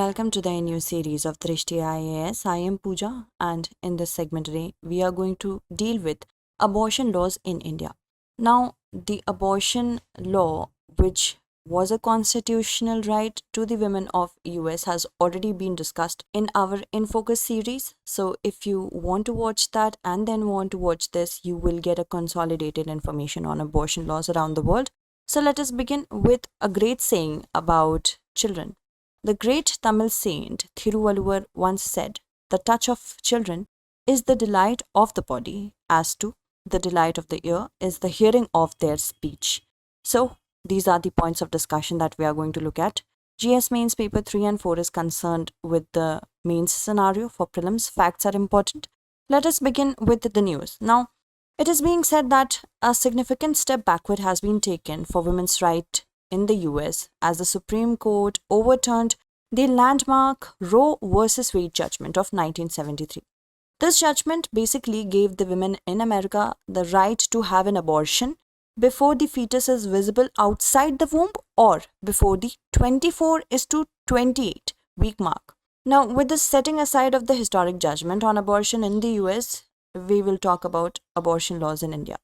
welcome to the new series of Drishti IAS. I am Pooja, and in this segment today, we are going to deal with abortion laws in India. Now, the abortion law, which was a constitutional right to the women of US, has already been discussed in our In Focus series. So if you want to watch that and then want to watch this, you will get a consolidated information on abortion laws around the world. So let us begin with a great saying about children. The great Tamil saint Thiruvalluvar once said, "The touch of children is the delight of the body, as to the delight of the ear is the hearing of their speech." So, these are the points of discussion that we are going to look at. GS Mains paper 3 and 4 is concerned with the mains scenario. For prelims, facts are important. Let us begin with the news. Now, it is being said that a significant step backward has been taken for women's right in the US as the Supreme Court overturned the landmark Roe versus Wade judgment of 1973. This judgment basically gave the women in America the right to have an abortion before the fetus is visible outside the womb or before the 24:28 week mark. Now, with this setting aside of the historic judgment on abortion in the US, we will talk about abortion laws in India.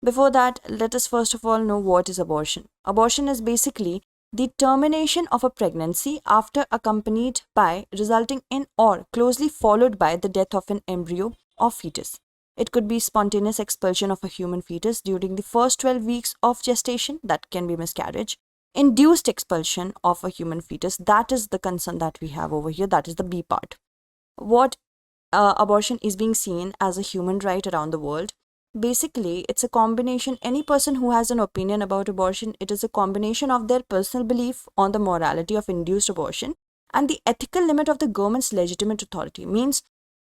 Before that, let us first of all know what is abortion. Abortion is basically the termination of a pregnancy after accompanied by, resulting in, or closely followed by the death of an embryo or fetus. It could be spontaneous expulsion of a human fetus during the first 12 weeks of gestation, that can be miscarriage. Induced expulsion of a human fetus, that is the concern that we have over here, that is the B part. What abortion is being seen as a human right around the world. Basically, it's a combination. Any person who has an opinion about abortion, it is a combination of their personal belief on the morality of induced abortion and the ethical limit of the government's legitimate authority. Means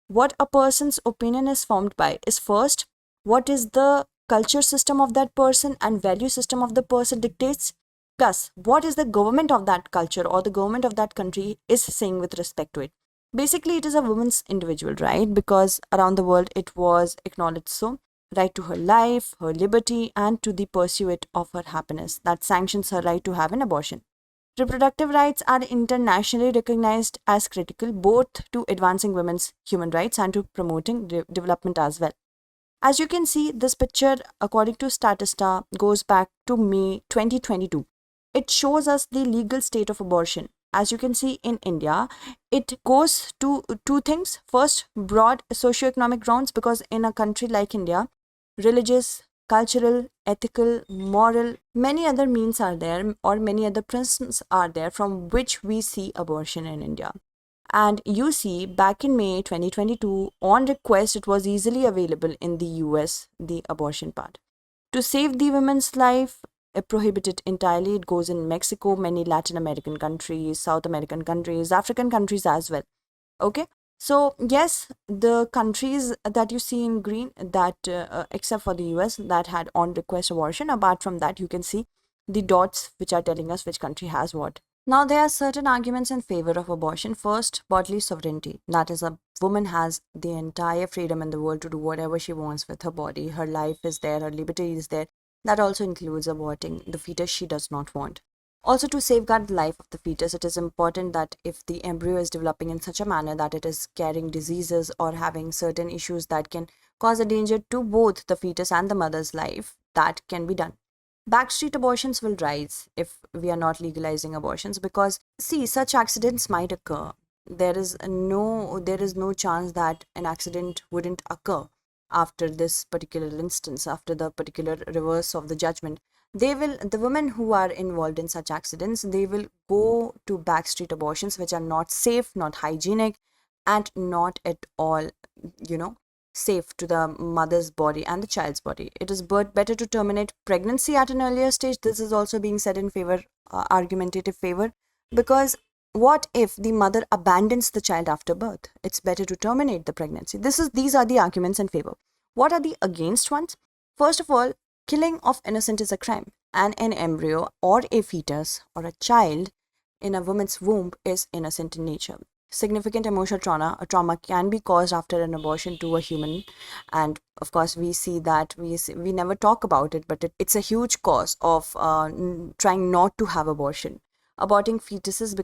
what a person's opinion is formed by is first, what is the culture system of that person and value system of the person dictates, plus what is the government of that culture or the government of that country is saying with respect to it. Basically, it is a woman's individual right because around the world it was acknowledged so. Right to her life, her liberty, and to the pursuit of her happiness that sanctions her right to have an abortion. Reproductive rights are internationally recognized as critical both to advancing women's human rights and to promoting development as well. As you can see, this picture, according to Statista, goes back to May 2022. It shows us the legal state of abortion. As you can see in India, it goes to two things. First, broad socioeconomic grounds, because in a country like India, religious, cultural, ethical, moral, many other means are there or many other principles are there from which we see abortion in India. And you see, back in May 2022, on request, it was easily available in the US, the abortion part. To save the women's life, prohibited entirely. It goes in Mexico, many Latin American countries, South American countries, African countries as well. Okay. So yes, the countries that you see in green, that except for the US, that had on request abortion. Apart from that, you can see the dots which are telling us which country has what. Now, there are certain arguments in favor of abortion. First, bodily sovereignty. That is, a woman has the entire freedom in the world to do whatever she wants with her body. Her life is there, her liberty is there. That also includes aborting the fetus she does not want. Also, to safeguard the life of the fetus, it is important that if the embryo is developing in such a manner that it is carrying diseases or having certain issues that can cause a danger to both the fetus and the mother's life, that can be done. Backstreet abortions will rise if we are not legalizing abortions because, see, such accidents might occur. There is no chance that an accident wouldn't occur after this particular instance, after the particular reverse of the judgment. The women who are involved in such accidents, they will go to backstreet abortions, which are not safe, not hygienic, and not at all, safe to the mother's body and the child's body. It is better to terminate pregnancy at an earlier stage. This is also being said in favor, argumentative favor, because what if the mother abandons the child after birth? It's better to terminate the pregnancy. These are the arguments in favor. What are the against ones? First of all, killing of innocent is a crime, and an embryo or a fetus or a child in a woman's womb is innocent in nature. Significant emotional trauma can be caused after an abortion to a human, and of course we see that we never talk about it, but it's a huge cause of trying not to have abortion. aborting fetuses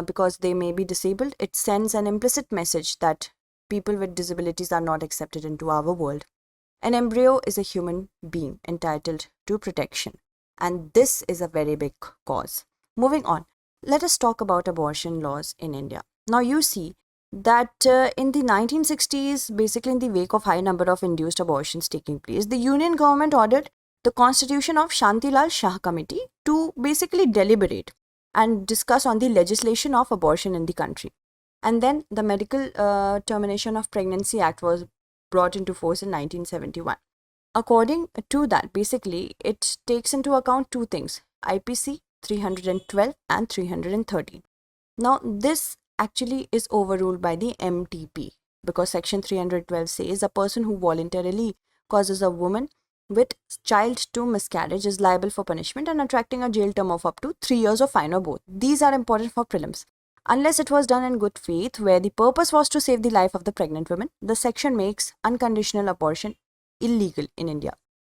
because they may be disabled, it sends an implicit message that people with disabilities are not accepted into our world. An embryo is a human being entitled to protection, and this is a very big cause. Moving on, let us talk about abortion laws in India. Now you see that in the 1960s, basically in the wake of high number of induced abortions taking place, the Union government ordered the constitution of Shantilal Shah Committee to basically deliberate and discuss on the legislation of abortion in the country. And then the Medical Termination of Pregnancy Act was brought into force in 1971. According to that, basically, it takes into account two things, IPC 312 and 313. Now, this actually is overruled by the MTP because Section 312 says a person who voluntarily causes a woman with child to miscarriage is liable for punishment and attracting a jail term of up to 3 years or fine or both. These are important for prelims. Unless it was done in good faith, where the purpose was to save the life of the pregnant woman, the section makes unconditional abortion illegal in India.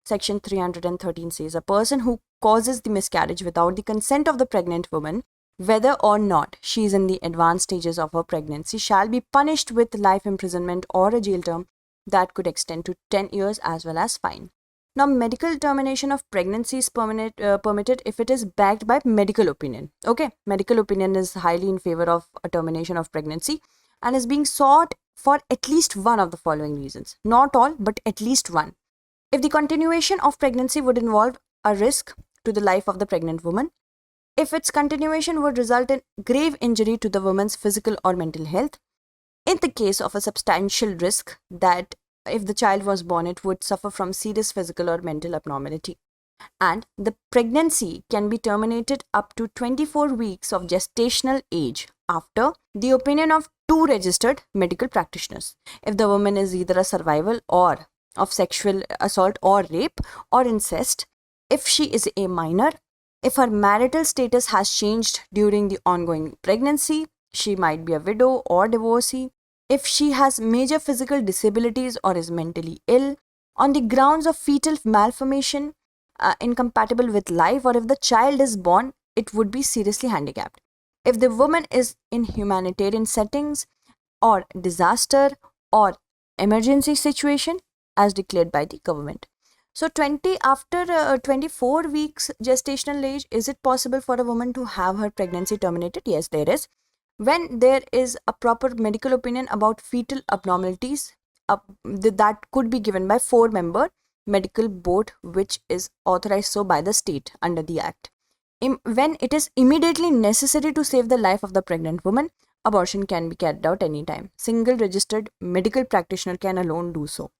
Section 313 says a person who causes the miscarriage without the consent of the pregnant woman, whether or not she is in the advanced stages of her pregnancy, shall be punished with life imprisonment or a jail term that could extend to 10 years as well as fine. Now, medical termination of pregnancy is permitted if it is backed by medical opinion. Okay, medical opinion is highly in favor of a termination of pregnancy and is being sought for at least one of the following reasons. Not all, but at least one. If the continuation of pregnancy would involve a risk to the life of the pregnant woman, if its continuation would result in grave injury to the woman's physical or mental health, in the case of a substantial risk that if the child was born, it would suffer from serious physical or mental abnormality. And the pregnancy can be terminated up to 24 weeks of gestational age after the opinion of 2 registered medical practitioners. If the woman is either a survivor or of sexual assault or rape or incest, if she is a minor, if her marital status has changed during the ongoing pregnancy, she might be a widow or divorcee, if she has major physical disabilities or is mentally ill, on the grounds of fetal malformation, incompatible with life, or if the child is born, it would be seriously handicapped. If the woman is in humanitarian settings or disaster or emergency situation as declared by the government. So after 24 weeks gestational age, is it possible for a woman to have her pregnancy terminated? Yes, there is. When there is a proper medical opinion about fetal abnormalities, that could be given by 4-member medical board, which is authorized so by the state under the act. When it is immediately necessary to save the life of the pregnant woman, abortion can be carried out anytime. Single registered medical practitioner can alone do so.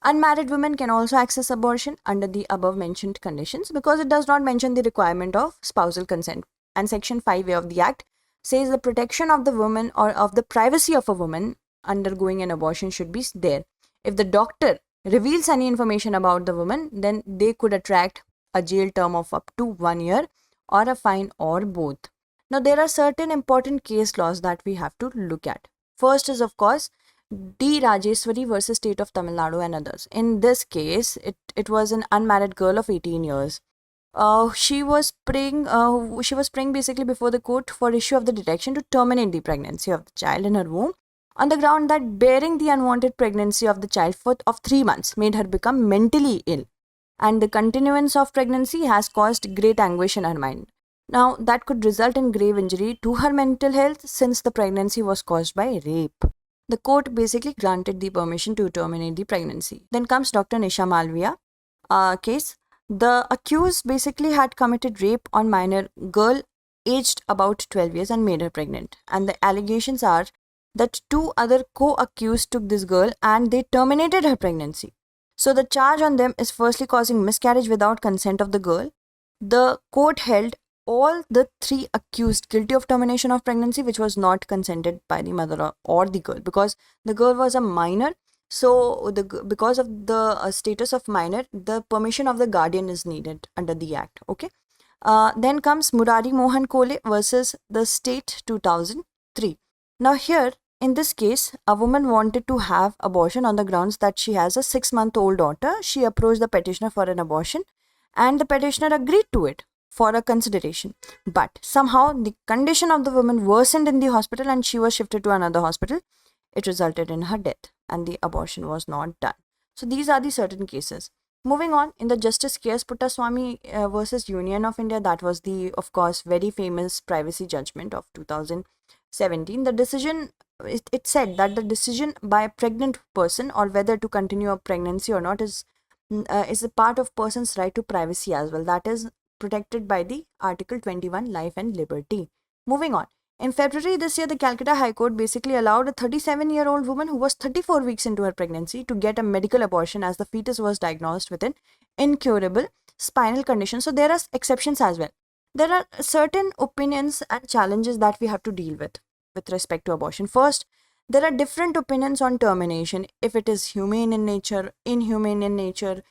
Unmarried women can also access abortion under the above mentioned conditions because it does not mention the requirement of spousal consent. And Section 5A of the Act says the protection of the woman or of the privacy of a woman undergoing an abortion should be there. If the doctor reveals any information about the woman, then they could attract a jail term of up to 1 year or a fine or both. Now, there are certain important case laws that we have to look at. First is, of course, D. Rajeswari versus State of Tamil Nadu and others. In this case, it was an unmarried girl of 18 years. She was praying basically before the court for issue of the direction to terminate the pregnancy of the child in her womb on the ground that bearing the unwanted pregnancy of the child of 3 months made her become mentally ill, and the continuance of pregnancy has caused great anguish in her mind. Now, that could result in grave injury to her mental health since the pregnancy was caused by rape. The court basically granted the permission to terminate the pregnancy. Then comes Dr. Nisha Malviya case. The accused basically had committed rape on minor girl aged about 12 years and made her pregnant. And the allegations are that 2 other co-accused took this girl and they terminated her pregnancy. So the charge on them is firstly causing miscarriage without consent of the girl. The court held all the 3 accused guilty of termination of pregnancy, which was not consented by the mother or the girl because the girl was a minor. So because of the status of minor, the permission of the guardian is needed under the act. Okay. Then comes Murari Mohan Kole versus the state 2003. Now here, in this case, a woman wanted to have abortion on the grounds that she has a 6-month-old daughter. She approached the petitioner for an abortion and the petitioner agreed to it. for a consideration. But somehow the condition of the woman worsened in the hospital and she was shifted to another hospital. It resulted in her death and the abortion was not done. So these are the certain cases. Moving on, in the Justice case Swami versus Union of India, that was the, of course, very famous privacy judgment of 2017. The decision, it said that the decision by a pregnant person or whether to continue a pregnancy or not is a part of person's right to privacy as well. That is protected by the Article 21, Life and Liberty. Moving on. In February this year, the Calcutta High Court basically allowed a 37-year-old woman who was 34 weeks into her pregnancy to get a medical abortion as the fetus was diagnosed with an incurable spinal condition. So there are exceptions as well. There are certain opinions and challenges that we have to deal with respect to abortion. First, there are different opinions on termination, if it is humane in nature, inhumane in nature,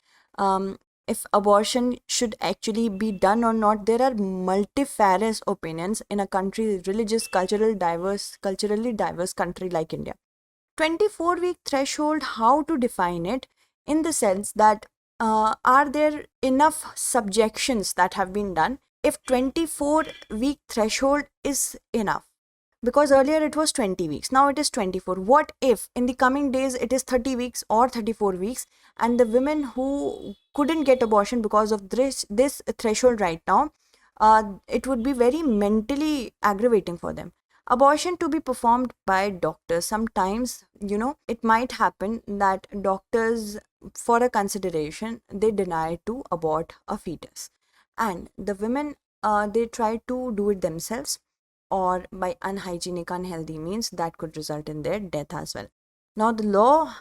if abortion should actually be done or not. There are multifarious opinions in a country, religious, culturally diverse country like India. 24-week threshold, how to define it, in the sense that are there enough subjections that have been done if 24-week threshold is enough? Because earlier it was 20 weeks, now it is 24. What if in the coming days it is 30 weeks or 34 weeks and the women who couldn't get abortion because of this threshold right now, it would be very mentally aggravating for them. Abortion to be performed by doctors. Sometimes, it might happen that doctors, for a consideration, they deny to abort a fetus. And the women, they try to do it themselves, or by unhygienic, unhealthy means that could result in their death as well. Now, the law,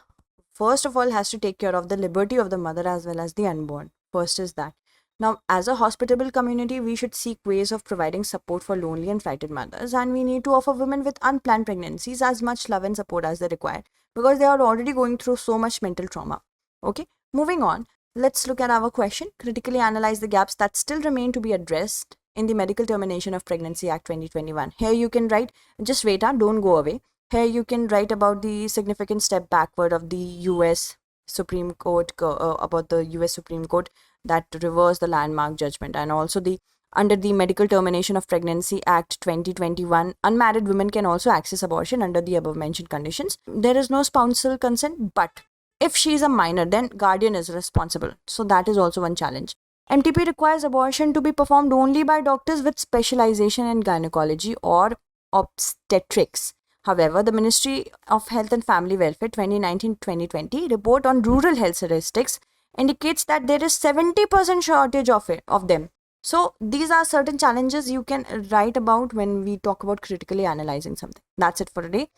first of all, has to take care of the liberty of the mother as well as the unborn. First is that. Now, as a hospitable community, we should seek ways of providing support for lonely and frightened mothers, and we need to offer women with unplanned pregnancies as much love and support as they require, because they are already going through so much mental trauma. Okay, moving on, let's look at our question. Critically analyze the gaps that still remain to be addressed in the Medical Termination of Pregnancy Act 2021. Here you can write, just wait, don't go away. Here you can write about the significant step backward of the US Supreme Court, about the US Supreme Court that reversed the landmark judgment, and also under the Medical Termination of Pregnancy Act 2021, unmarried women can also access abortion under the above mentioned conditions. There is no spousal consent, but if she is a minor, then guardian is responsible. So that is also one challenge. MTP requires abortion to be performed only by doctors with specialization in gynecology or obstetrics. However, the Ministry of Health and Family Welfare 2019-2020 report on rural health statistics indicates that there is 70% shortage of them. So these are certain challenges you can write about when we talk about critically analyzing something. That's it for today.